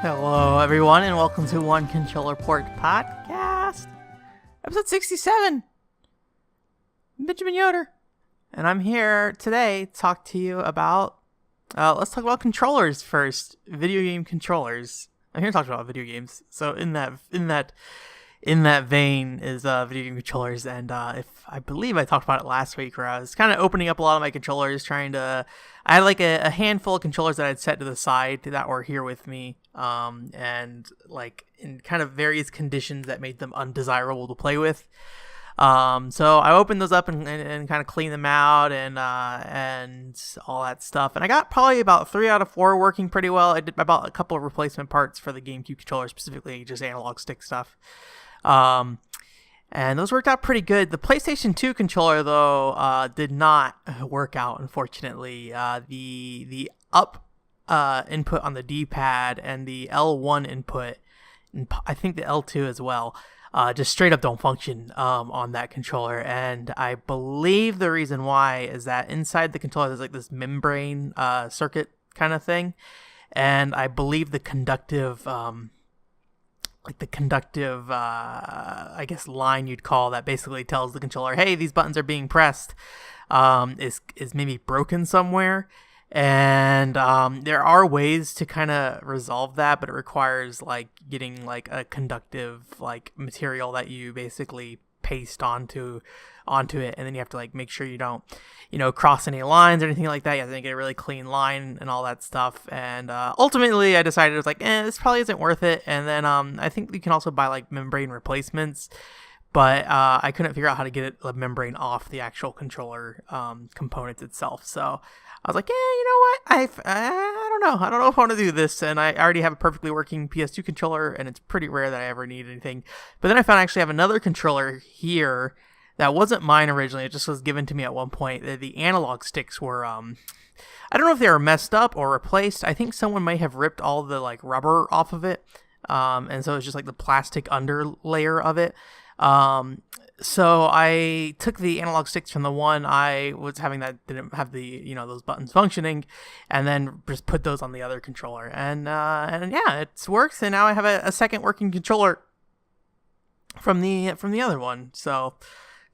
Hello, everyone, and welcome to One Controller Port Podcast, episode 67. I'm Benjamin Yoder, and I'm here today to talk to you about, let's talk about controllers first, video game controllers. I'm here to talk about video games, so in that vein is video game controllers, and I believe I talked about it last week, where I was kind of opening up a lot of my controllers, I had like a handful of controllers that I'd set to the side that were here with me, and like in kind of various conditions that made them undesirable to play with. So I opened those up and kind of cleaned them out and all that stuff. And I got probably about 3 out of 4 working pretty well. I bought a couple of replacement parts for the GameCube controller, specifically just analog stick stuff. And those worked out pretty good. The PlayStation 2 controller, though, did not work out, unfortunately. The up input on the D-pad and the L1 input, and I think the L2 as well, just straight up don't function on that controller. And I believe the reason why is that inside the controller there's like this membrane circuit kind of thing. And I believe the conductive... I guess line you'd call that basically tells the controller, hey, these buttons are being pressed, is maybe broken somewhere. And there are ways to kind of resolve that, but it requires like getting like a conductive like material that you basically paste onto it, and then you have to like make sure you don't cross any lines or anything like that. You have to get a really clean line and all that stuff. And ultimately I decided it was like, this probably isn't worth it. And then I think you can also buy like membrane replacements, but I couldn't figure out how to get the membrane off the actual controller components itself. So I was like, you know what? I don't know. I don't know if I want to do this. And I already have a perfectly working PS2 controller, and it's pretty rare that I ever need anything. But then I found I actually have another controller here that wasn't mine originally. It just was given to me at one point. The analog sticks were, I don't know if they were messed up or replaced. I think someone might have ripped all the like rubber off of it. And so it's just like the plastic underlayer of it. So I took the analog sticks from the one I was having that didn't have the, those buttons functioning, and then just put those on the other controller. And yeah, it works. And now I have a second working controller from the other one. So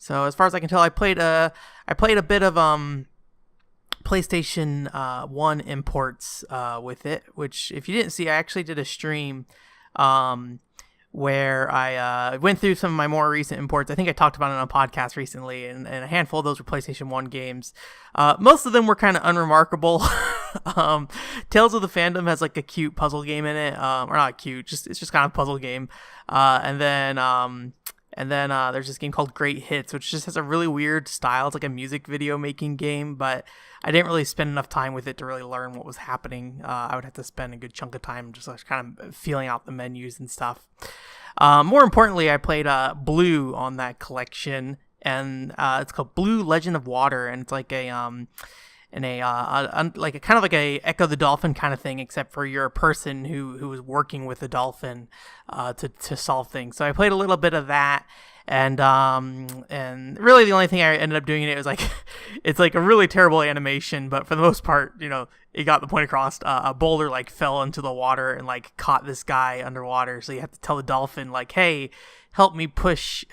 as far as I can tell, I played a bit of PlayStation 1 imports with it, which if you didn't see, I actually did a stream where I went through some of my more recent imports. I think I talked about it on a podcast recently, and a handful of those were PlayStation 1 games. Most of them were kind of unremarkable. Tales of the Phantom has like a cute puzzle game in it, or not cute, it's just kind of a puzzle game. And then there's this game called Great Hits, which just has a really weird style. It's like a music video making game, but I didn't really spend enough time with it to really learn what was happening. I would have to spend a good chunk of time just like kind of feeling out the menus and stuff. More importantly, I played Blue on that collection, and it's called Blue Legend of Water, and it's like like a kind of like a Echo the Dolphin kind of thing, except for you're a person who was working with a dolphin to solve things. So I played a little bit of that, and really the only thing I ended up doing in it was like it's like a really terrible animation, but for the most part, it got the point across. A boulder like fell into the water and like caught this guy underwater, so you have to tell the dolphin like, hey, help me push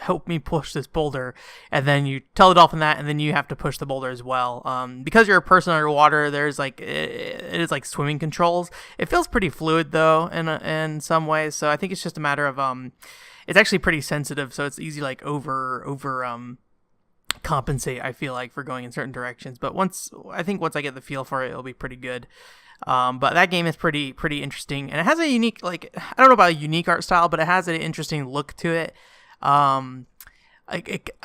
this boulder, and then you tell the dolphin that, and then you have to push the boulder as well. Because you're a person underwater, there's like it is like swimming controls. It feels pretty fluid though in some ways, so I think it's just a matter of it's actually pretty sensitive, so it's easy to like over compensate, I feel like, for going in certain directions. But once I get the feel for it, it'll be pretty good. But that game is pretty interesting, and it has a unique, like, I don't know about a unique art style, but it has an interesting look to it. I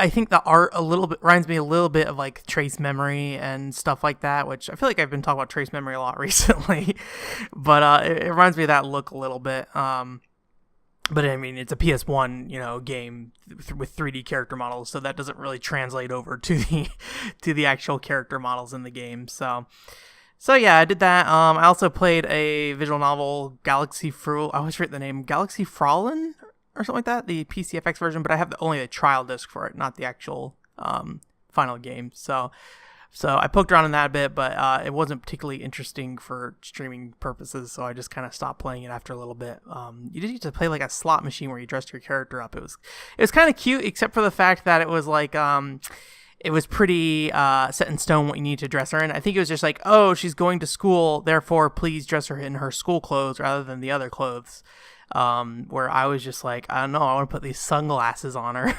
think the art a little bit reminds me a little bit of like Trace Memory and stuff like that, which I feel like I've been talking about Trace Memory a lot recently, but it reminds me of that look a little bit. But I mean, it's a PS1, game with 3D character models, so that doesn't really translate over to the actual character models in the game. So yeah, I did that. I also played a visual novel, I always forget the name, Galaxy Frolin or something like that, the PCFX version, but I have only the trial disc for it, not the actual final game. So So I poked around in that a bit, but it wasn't particularly interesting for streaming purposes, so I just kind of stopped playing it after a little bit. You did used to play like a slot machine where you dressed your character up. It was kind of cute, except for the fact that it was like it was pretty set in stone what you need to dress her in. I think it was just like, oh, she's going to school, therefore please dress her in her school clothes rather than the other clothes. Where I was just like, I don't know, I want to put these sunglasses on her.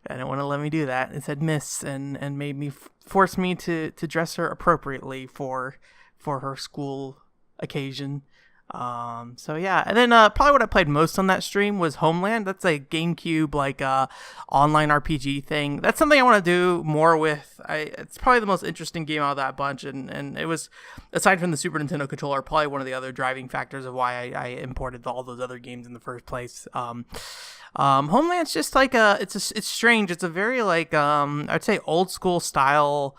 And it wouldn't let me do that. It said miss and made me force me to dress her appropriately for her school occasion. So yeah, and then probably what I played most on that stream was Homeland. That's a GameCube like online RPG thing. That's something I want to do more with. It's probably the most interesting game out of that bunch, and it was, aside from the Super Nintendo controller, probably one of the other driving factors of why I imported all those other games in the first place. Homeland's just like it's strange. It's a very like I'd say old school style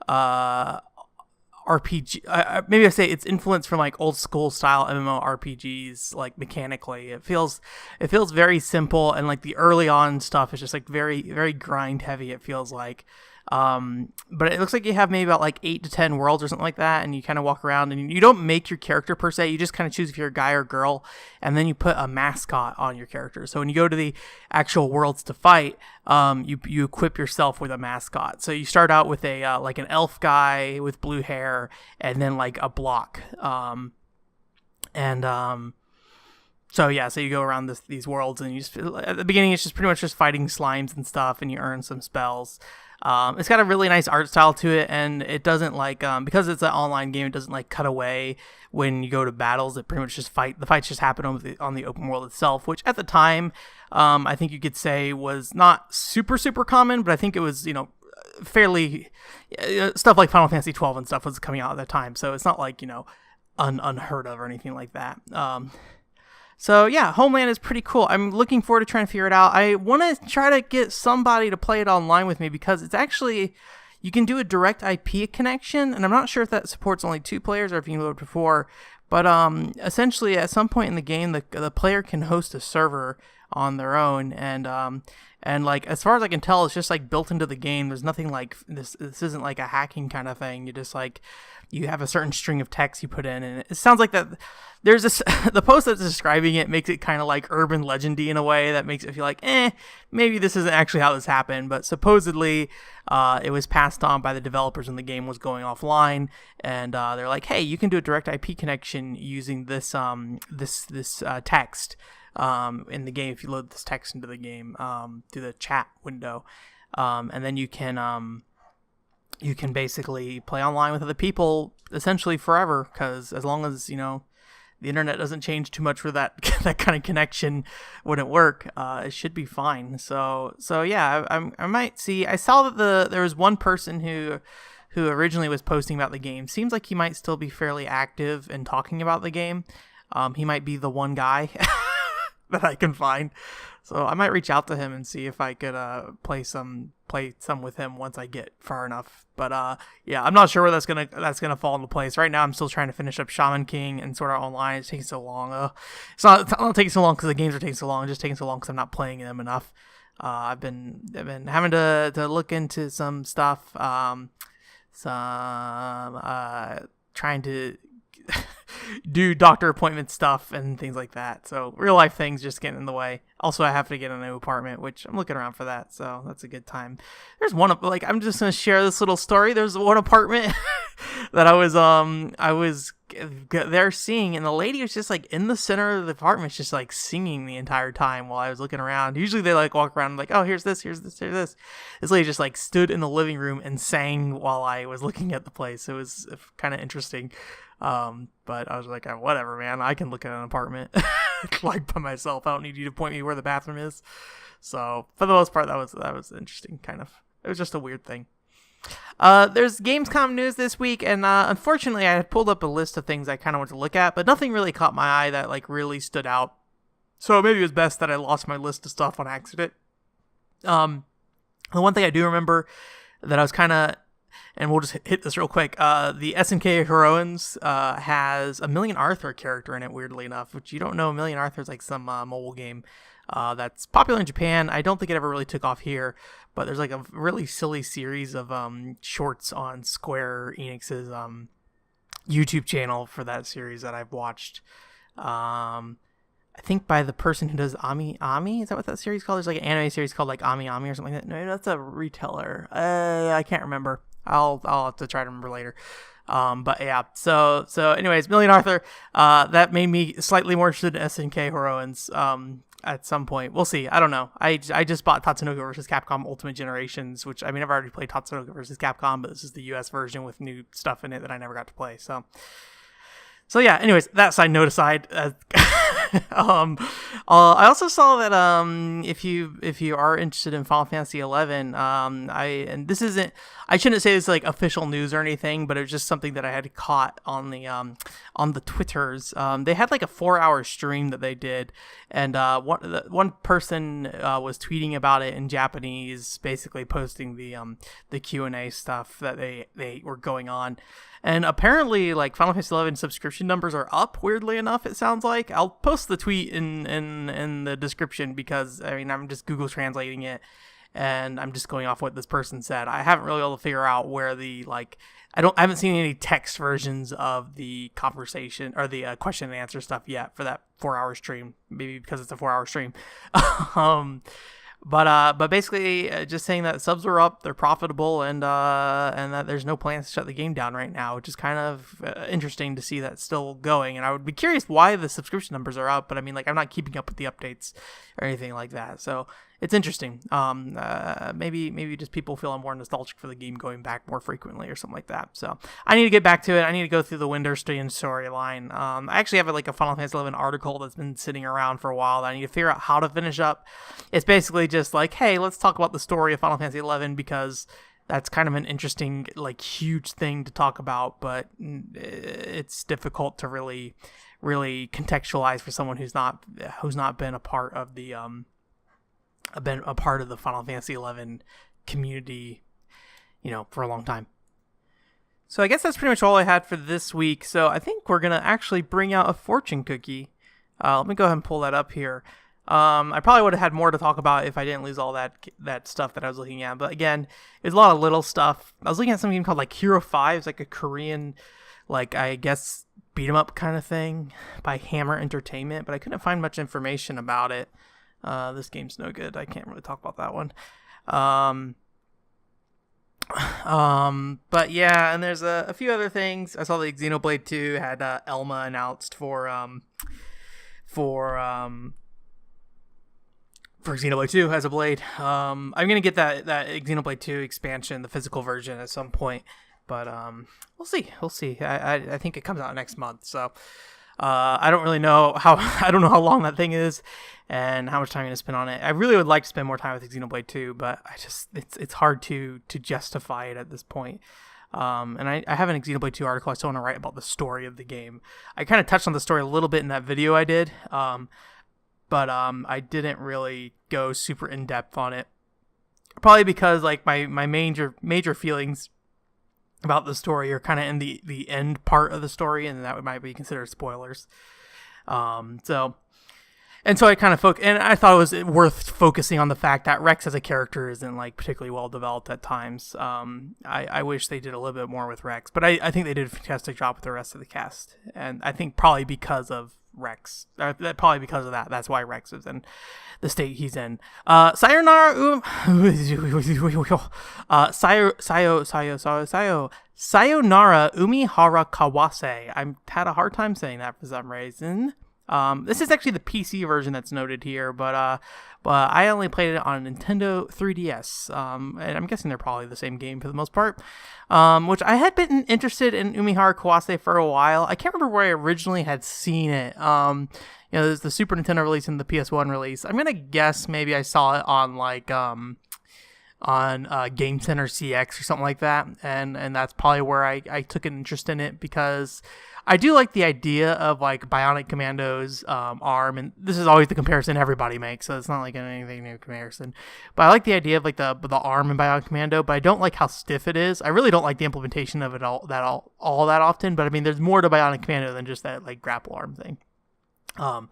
RPG. Maybe I say it's influenced from like old school style MMORPGs. Like mechanically, it feels very simple, and like the early on stuff is just like very very grind heavy. It feels like. But it looks like you have maybe about like 8 to 10 worlds or something like that, and you kind of walk around and you don't make your character per se. You just kind of choose if you're a guy or girl, and then you put a mascot on your character. So when you go to the actual worlds to fight, you equip yourself with a mascot. So you start out with a like an elf guy with blue hair, and then like a block. So yeah, so you go around these worlds, and you just, at the beginning it's just pretty much just fighting slimes and stuff, and you earn some spells. It's got a really nice art style to it, and it doesn't like because it's an online game, it doesn't like cut away when you go to battles. It pretty much just the fights just happen on the open world itself, which at the time I think you could say was not super common, but I think it was, you know, fairly stuff like Final Fantasy 12 and stuff was coming out at the time, so it's not like, you know, unheard of or anything like that. So yeah, Homeland is pretty cool. I'm looking forward to trying to figure it out. I want to try to get somebody to play it online with me, because it's actually, you can do a direct IP connection, and I'm not sure if that supports only 2 players or if you can load to 4. But essentially, at some point in the game, the player can host a server on their own, and like as far as I can tell, it's just like built into the game. There's nothing like this. This isn't like a hacking kind of thing. You just like, you have a certain string of text you put in, and it sounds like that. There's this the post that's describing it makes it kind of like urban legendy in a way that makes it feel like, maybe this isn't actually how this happened. But supposedly, it was passed on by the developers when the game was going offline, and they're like, hey, you can do a direct IP connection using this text in the game if you load this text into the game through the chat window, and then you can basically play online with other people essentially forever, because as long as, you know, the internet doesn't change too much for that kind of connection wouldn't work, it should be fine. So yeah, I might see. I saw that there was one person who originally was posting about the game. Seems like he might still be fairly active in talking about the game. He might be the one guy that I can find. So I might reach out to him and see if I could play some with him once I get far enough. But yeah, I'm not sure where that's gonna fall into place. Right now, I'm still trying to finish up Shaman King and Sword Art Online. It's taking so long. It's not taking so long because the games are taking so long. It's just taking so long because I'm not playing them enough. I've been having to look into some stuff. Trying to do doctor appointment stuff and things like that. So real life things just getting in the way. Also, I have to get a new apartment, which I'm looking around for that. So that's a good time. There's one, like, I'm just going to share this little story. There's one apartment that I was there seeing, and the lady was just like in the center of the apartment, just like singing the entire time while I was looking around. Usually they like walk around like, oh, here's this, here's this, here's this. This lady just like stood in the living room and sang while I was looking at the place. It was kind of interesting. But I was like, oh, whatever, man, I can look at an apartment like by myself. I don't need you to point me where the bathroom is. So for the most part, that was interesting. Kind of, it was just a weird thing. There's Gamescom news this week, and unfortunately I had pulled up a list of things I kind of want to look at, but nothing really caught my eye that like really stood out. So maybe it was best that I lost my list of stuff on accident. The one thing I do remember that I was kind of, and we'll just hit this real quick, the SNK Heroines has a Million Arthur character in it, weirdly enough, which you don't know. Million Arthur is like some mobile game. that's popular in Japan. I don't think it ever really took off here, but there's like a really silly series of shorts on Square Enix's YouTube channel for that series that I've watched. I think by the person who does Ami Ami. Is that what that series is called? There's like an anime series called like Ami Ami or something like that. No, that's a retailer. I can't remember. I'll have to try to remember later. But yeah, so anyways, Million Arthur, that made me slightly more interested in SNK heroines, at some point. We'll see. I don't know. I just bought Tatsunoko vs. Capcom Ultimate Generations, which, I mean, I've already played Tatsunoko vs. Capcom, but this is the US version with new stuff in it that I never got to play, So yeah, anyways, that side note aside, I also saw that if you are interested in Final Fantasy 11, I shouldn't say this is like official news or anything, but it was just something that I had caught on the Twitters. They had like a 4-hour stream that they did, and one person was tweeting about it in Japanese, basically posting the Q&A stuff that they were going on. And apparently, like, Final Fantasy 11 subscription numbers are up, weirdly enough, it sounds like. I'll post the tweet in the description because, I mean, I'm just Google translating it, and I'm just going off what this person said. I haven't really been able to figure out where I haven't seen any text versions of the conversation or the question and answer stuff yet for that 4-hour stream. Maybe because it's a 4-hour stream. But basically, just saying that subs are up, they're profitable, and that there's no plans to shut the game down right now, which is kind of interesting to see that still going. And I would be curious why the subscription numbers are up, but I mean, like, I'm not keeping up with the updates or anything like that. So it's interesting. Maybe just people feeling more nostalgic for the game going back more frequently or something like that. So I need to get back to it. I need to go through the Winterstein storyline. I actually have like a Final Fantasy 11 article that's been sitting around for a while that I need to figure out how to finish up. It's basically just like, hey, let's talk about the story of Final Fantasy 11 because that's kind of an interesting, like, huge thing to talk about, but it's difficult to really contextualize for someone who's not been a part of the Final Fantasy 11 community, for a long time. So I guess that's pretty much all I had for this week. So I think we're gonna actually bring out a fortune cookie. Let me go ahead and pull that up here. I probably would have had more to talk about if I didn't lose all that stuff that I was looking at. But again, there's a lot of little stuff. I was looking at something called like Hero 5. It's like a Korean, like, I guess, beat 'em up kind of thing by Hammer Entertainment, but I couldn't find much information about it. This game's no good. I can't really talk about that one. But yeah, and there's a few other things. I saw the Xenoblade 2 had Elma announced for Xenoblade 2 as a blade. I'm gonna get that Xenoblade 2 expansion, the physical version, at some point. But we'll see. I think it comes out next month. So I don't really know I don't know how long that thing is and how much time I'm gonna spend on it. I really would like to spend more time with Xenoblade 2, but it's hard to justify it at this point. And I have an Xenoblade 2 article I still want to write about the story of the game. I kind of touched on the story a little bit in that video I did, but I didn't really go super in depth on it. Probably because like my major feelings about the story are kind of in the end part of the story, and that might be considered spoilers. So I kind of and I thought it was worth focusing on the fact that Rex as a character isn't like particularly well developed at times. I wish they did a little bit more with Rex, but I think they did a fantastic job with the rest of the cast, and I think probably because of Rex, probably because of that, that's why Rex is in the state he's in. Sayonara Umihara Kawase. I had a hard time saying that for some reason. This is actually the PC version that's noted here, but I only played it on Nintendo 3DS, and I'm guessing they're probably the same game for the most part, which I had been interested in Umihara Kawase for a while. I can't remember where I originally had seen it. There's the Super Nintendo release and the PS1 release. I'm gonna guess maybe I saw it on like on Game Center CX or something like that, and that's probably where I took an interest in it, because I do like the idea of like Bionic Commando's arm, and this is always the comparison everybody makes, so it's not like anything new comparison. But I like the idea of like the arm in Bionic Commando, but I don't like how stiff it is. I really don't like the implementation of it all that often. But I mean, there's more to Bionic Commando than just that like grapple arm thing. Um,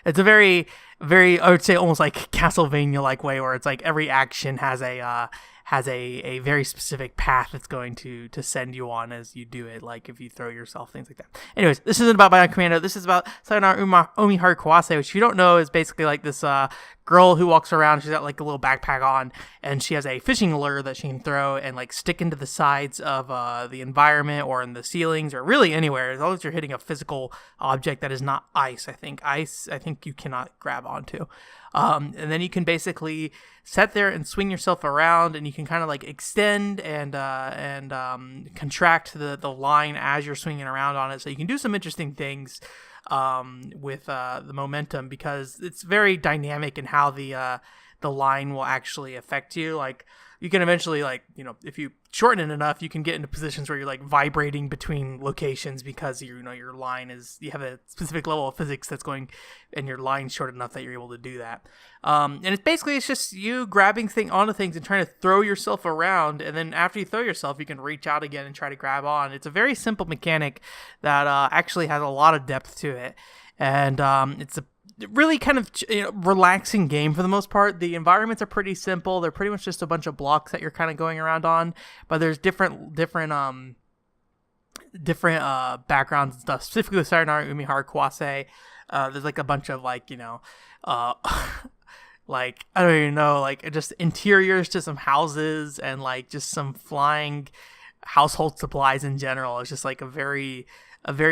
it's a very, very, I would say almost like Castlevania like way where it's like every action has a very specific path it's going to send you on as you do it, like if you throw yourself, things like that. Anyways, this isn't about Bionic Commando. This is about Sayonara Omiharu Kawase, which if you don't know is basically like this girl who walks around. She's got like a little backpack on, and she has a fishing lure that she can throw and like stick into the sides of the environment or in the ceilings or really anywhere, as long as you're hitting a physical object that is not ice. I think you cannot grab onto. And then you can basically sit there and swing yourself around, and you can kind of like extend and contract the line as you're swinging around on it. So you can do some interesting things with the momentum, because it's very dynamic in how the line will actually affect you. Like you can eventually, like, you know, if you shorten it enough, you can get into positions where you're like vibrating between locations because your line is, you have a specific level of physics that's going, and your line's short enough that you're able to do that. And it's just you grabbing onto things and trying to throw yourself around, and then after you throw yourself, you can reach out again and try to grab on. It's a very simple mechanic that actually has a lot of depth to it, and it's a really kind of relaxing game for the most part. The environments are pretty simple. They're pretty much just a bunch of blocks that you're kind of going around on, but there's different backgrounds and stuff. Specifically with Sayonara Omiharu Kawase, there's like a bunch of like like I don't even know, like just interiors to some houses and like just some flying household supplies in general. It's just like a very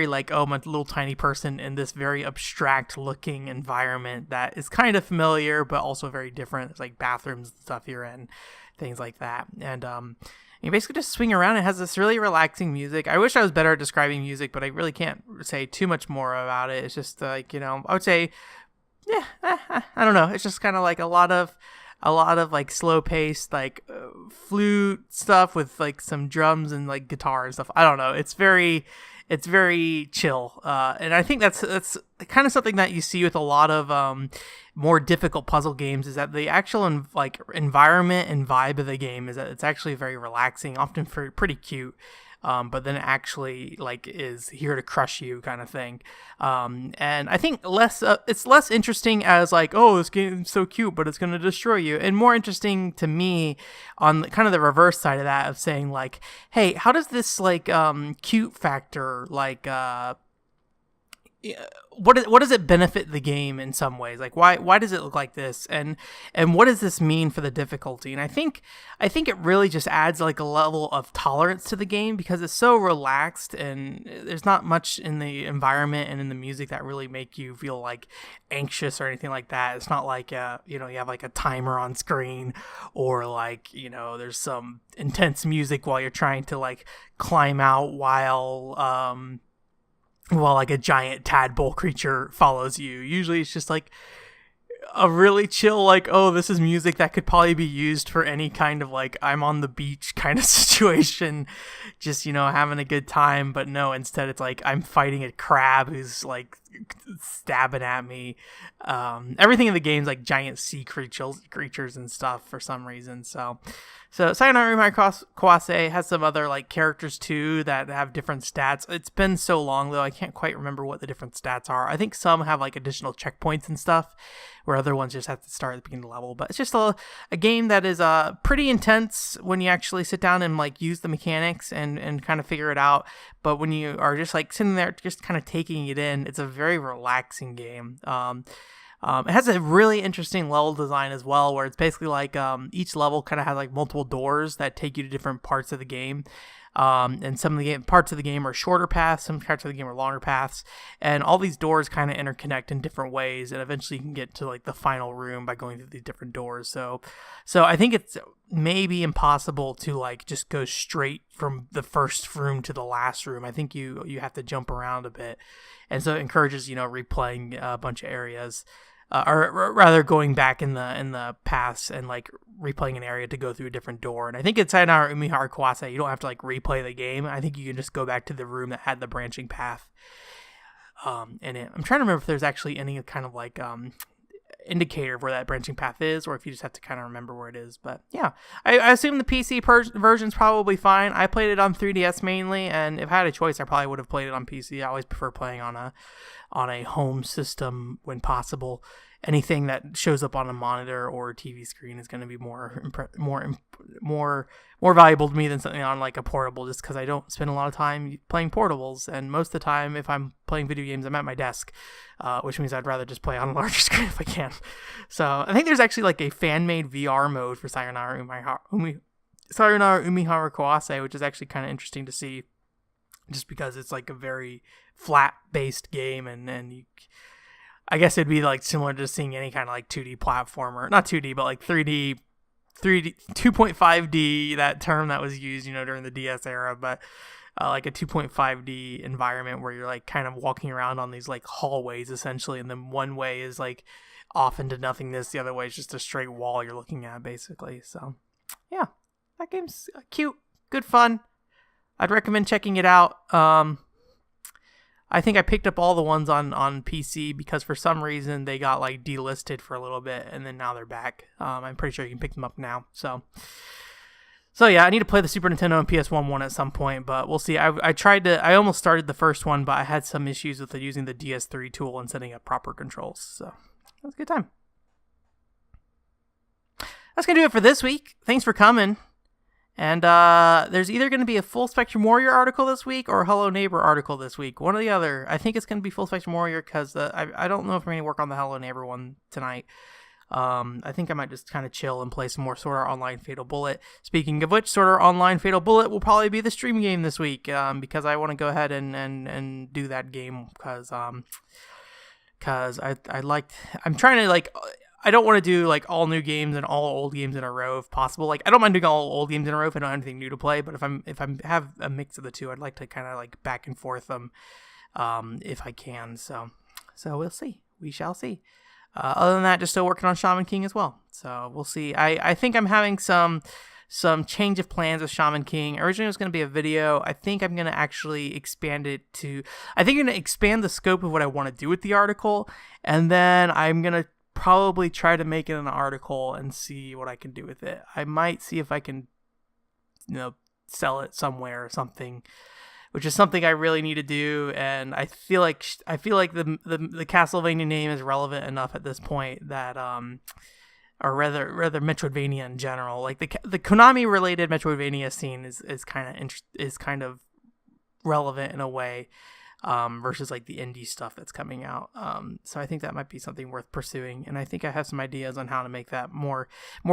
like, oh, I'm a little tiny person in this very abstract looking environment that is kind of familiar but also very different. It's like bathrooms and stuff you're in, things like that. And you basically just swing around. It has this really relaxing music. I wish I was better at describing music, but I really can't say too much more about it. It's just like, I would say, yeah, I don't know. It's just kind of like a lot of like slow paced, like flute stuff with like some drums and like guitar and stuff. I don't know. It's very chill, and I think that's kind of something that you see with a lot of more difficult puzzle games, is that the actual environment and vibe of the game is that it's actually very relaxing, often pretty cute, but then it actually like is here to crush you kind of thing. And I think it's less interesting as like, oh, this game's so cute, but it's going to destroy you, and more interesting to me on kind of the reverse side of that, of saying like, hey, how does this like cute factor like what does it benefit the game in some ways? Like why does it look like this, and what does this mean for the difficulty? And I think it really just adds like a level of tolerance to the game, because it's so relaxed and there's not much in the environment and in the music that really make you feel like anxious or anything like that. It's not like you have like a timer on screen, or like there's some intense music while you're trying to like climb out while like a giant tadpole creature follows you. Usually it's just like a really chill, like, oh, this is music that could probably be used for any kind of like I'm on the beach kind of situation, just having a good time. But no, instead it's like I'm fighting a crab who's like stabbing at me. Everything in the game's like giant sea creatures and stuff for some reason. So Sayonara Omiharu Kawase has some other like characters too that have different stats. It's been so long though, I can't quite remember what the different stats are. I think some have like additional checkpoints and stuff, where other ones just have to start at the beginning of the level. But it's just a game that is pretty intense when you actually sit down and like use the mechanics and kind of figure it out. But when you are just like sitting there just kind of taking it in, it's a very relaxing game. It has a really interesting level design as well, where it's basically like each level kind of has like multiple doors that take you to different parts of the game. And some of the parts of the game are shorter paths, some parts of the game are longer paths, and all these doors kind of interconnect in different ways, and eventually you can get to like the final room by going through these different doors. So I think it's maybe impossible to like just go straight from the first room to the last room. I think you have to jump around a bit, and so it encourages replaying a bunch of areas. Or rather going back in the paths and like replaying an area to go through a different door. And I think it's Sayonara Omiharu Kawase, you don't have to like replay the game. I think you can just go back to the room that had the branching path. And I'm trying to remember if there's actually any kind of like indicator of where that branching path is, or if you just have to kind of remember where it is. But yeah, I assume the PC version's probably fine. I played it on 3DS mainly, and if I had a choice, I probably would have played it on PC. I always prefer playing on a home system when possible. Anything that shows up on a monitor or a TV screen is going to be more valuable to me than something on like a portable, just because I don't spend a lot of time playing portables, and most of the time if I'm playing video games I'm at my desk, which means I'd rather just play on a larger screen if I can. So I think there's actually like a fan-made VR mode for Sayonara Umihara Kawase, which is actually kind of interesting to see, just because it's like a very flat-based game, and I guess it'd be like similar to seeing any kind of like 2D platformer, not 2D, but like 3D, 2.5D, that term that was used, during the DS era, but like a 2.5D environment where you're like kind of walking around on these like hallways essentially, and then one way is like off into nothingness, the other way is just a straight wall you're looking at basically. So yeah, that game's cute, good fun. I'd recommend checking it out. I think I picked up all the ones on PC because for some reason they got like delisted for a little bit, and then now they're back. I'm pretty sure you can pick them up now. So yeah, I need to play the Super Nintendo and PS1 one at some point, but we'll see. I almost started the first one, but I had some issues with using the DS3 tool and setting up proper controls. So that was a good time. That's going to do it for this week. Thanks for coming. And there's either going to be a Full Spectrum Warrior article this week or a Hello Neighbor article this week. One or the other. I think it's going to be Full Spectrum Warrior because I don't know if I'm going to work on the Hello Neighbor one tonight. I think I might just kind of chill and play some more Sword Art Online Fatal Bullet. Speaking of which, Sword Art Online Fatal Bullet will probably be the stream game this week because I want to go ahead and do that game because I'm trying to like... I don't want to do like all new games and all old games in a row if possible. Like I don't mind doing all old games in a row if I don't have anything new to play. But if I have a mix of the two, I'd like to kind of like back and forth them, if I can. So we'll see. We shall see. Other than that, just still working on Shaman King as well. So we'll see. I think I'm having some change of plans with Shaman King. Originally it was going to be a video. I think I'm going to actually expand it to... I think I'm going to expand the scope of what I want to do with the article. And then I'm going to probably try to make it an article and see what I can do with it. I might see if I can, sell it somewhere or something, which is something I really need to do. And I feel like the Castlevania name is relevant enough at this point that, or rather Metroidvania in general, like the Konami related Metroidvania scene is kind of relevant in a way. Versus like the indie stuff that's coming out. So I think that might be something worth pursuing, and I think I have some ideas on how to make that more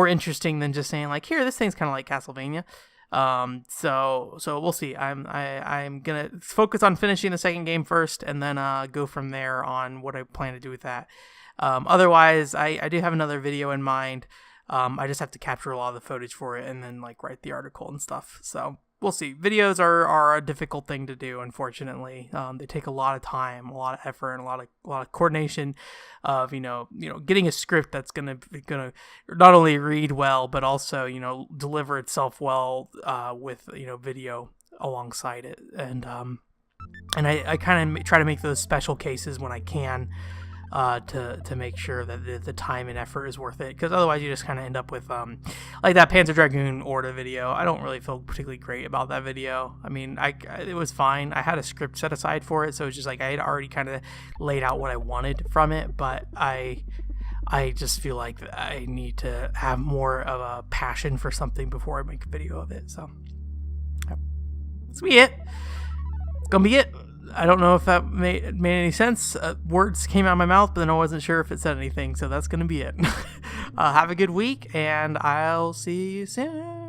interesting than just saying like, here, this thing's kind of like Castlevania. So we'll see. I'm gonna focus on finishing the second game first, and then go from there on what I plan to do with that. Otherwise, I do have another video in mind. I just have to capture a lot of the footage for it and then like write the article and stuff. So we'll see. Videos are a difficult thing to do, unfortunately. They take a lot of time, a lot of effort, and a lot of coordination of getting a script that's gonna not only read well but also deliver itself well with video alongside it. And I kind of try to make those special cases when I can. To make sure that the time and effort is worth it, because otherwise you just kind of end up with like that Panzer Dragoon Orta video. I don't really feel particularly great about that video. I mean, it was fine. I had a script set aside for it, so it's just like I had already kind of laid out what I wanted from it, but I just feel like I need to have more of a passion for something before I make a video of it. So that's be it. It's gonna be it. I don't know if that made any sense. Words came out of my mouth, but then I wasn't sure if it said anything, so that's going to be it. Have a good week, and I'll see you soon.